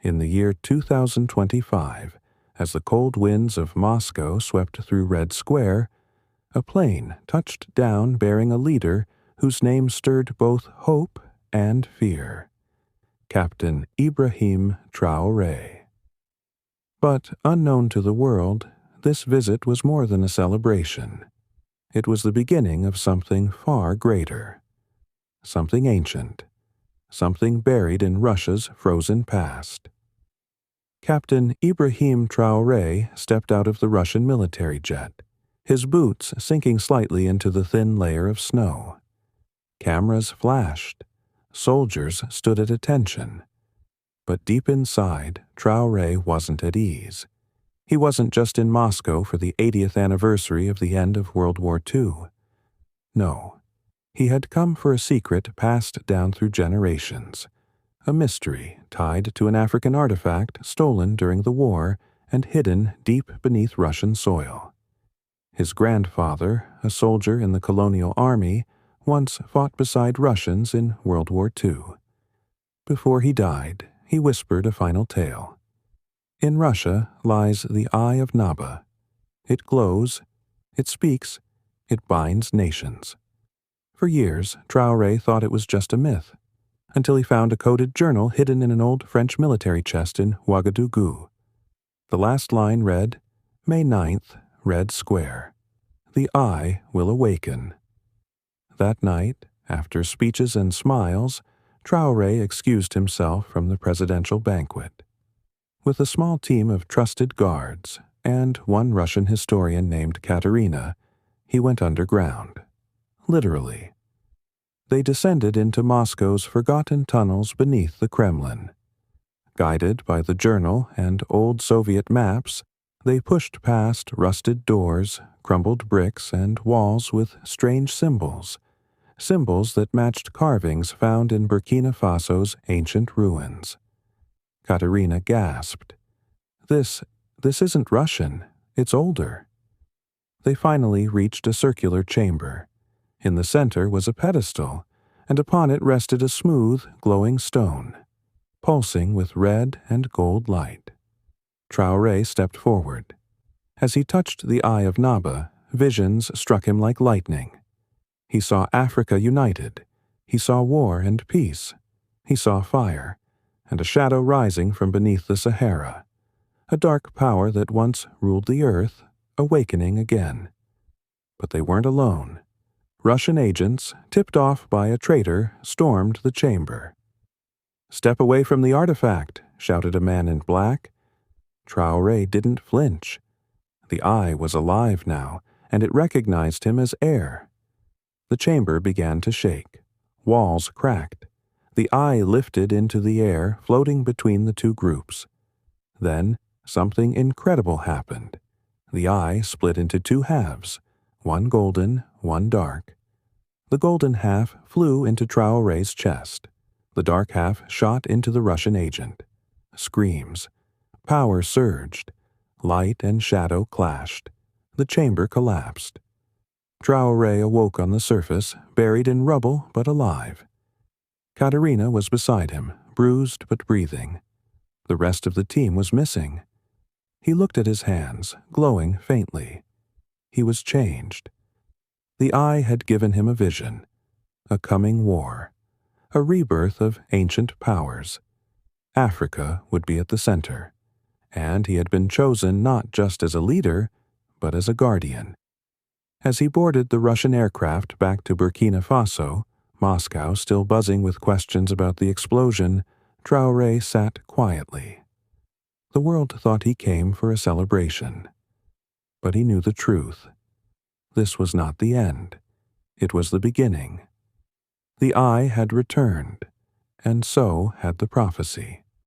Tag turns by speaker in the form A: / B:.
A: In the year 2025, as the cold winds of Moscow swept through Red Square, a plane touched down bearing a leader whose name stirred both hope and fear: Captain Ibrahim Traoré. But unknown to the world, this visit was more than a celebration. It was the beginning of something far greater, something ancient, something buried in Russia's frozen past. Captain Ibrahim Traoré stepped out of the Russian military jet, his boots sinking slightly into the thin layer of snow. Cameras flashed. Soldiers stood at attention. But deep inside, Traoré wasn't at ease. He wasn't just in Moscow for the 80th anniversary of the end of World War II. No, he had come for a secret passed down through generations, a mystery tied to an African artifact stolen during the war and hidden deep beneath Russian soil. His grandfather, a soldier in the colonial army, once fought beside Russians in World War II. Before he died, he whispered a final tale. In Russia lies the Eye of Naba. It glows, it speaks, it binds nations. For years, Traoré thought it was just a myth, until he found a coded journal hidden in an old French military chest in Ouagadougou. The last line read, May 9th, Red Square. The Eye will awaken. That night, after speeches and smiles, Traoré excused himself from the presidential banquet. With a small team of trusted guards and one Russian historian named Katerina, he went underground. Literally. They descended into Moscow's forgotten tunnels beneath the Kremlin. Guided by the journal and old Soviet maps, they pushed past rusted doors, crumbled bricks, and walls with strange symbols that matched carvings found in Burkina Faso's ancient ruins. Katerina gasped. This isn't Russian. It's older. They finally reached a circular chamber. In the center was a pedestal, and upon it rested a smooth, glowing stone, pulsing with red and gold light. Traoré stepped forward. As he touched the Eye of Naba, visions struck him like lightning. He saw Africa united. He saw war and peace. He saw fire, and a shadow rising from beneath the Sahara, a dark power that once ruled the earth, awakening again. But they weren't alone. Russian agents, tipped off by a traitor, stormed the chamber. "Step away from the artifact," shouted a man in black. Traoré didn't flinch. The Eye was alive now, and it recognized him as heir. The chamber began to shake. Walls cracked. The Eye lifted into the air, floating between the two groups. Then something incredible happened. The Eye split into two halves, one golden, one dark. The golden half flew into Traoré's chest. The dark half shot into the Russian agent. Screams. Power surged. Light and shadow clashed. The chamber collapsed. Traoré awoke on the surface, buried in rubble but alive. Katerina was beside him, bruised but breathing. The rest of the team was missing. He looked at his hands, glowing faintly. He was changed. The Eye had given him a vision, a coming war, a rebirth of ancient powers. Africa would be at the center, and he had been chosen not just as a leader, but as a guardian. As he boarded the Russian aircraft back to Burkina Faso, Moscow still buzzing with questions about the explosion, Traoré sat quietly. The world thought he came for a celebration. But he knew the truth. This was not the end. It was the beginning. The Eye had returned, and so had the prophecy.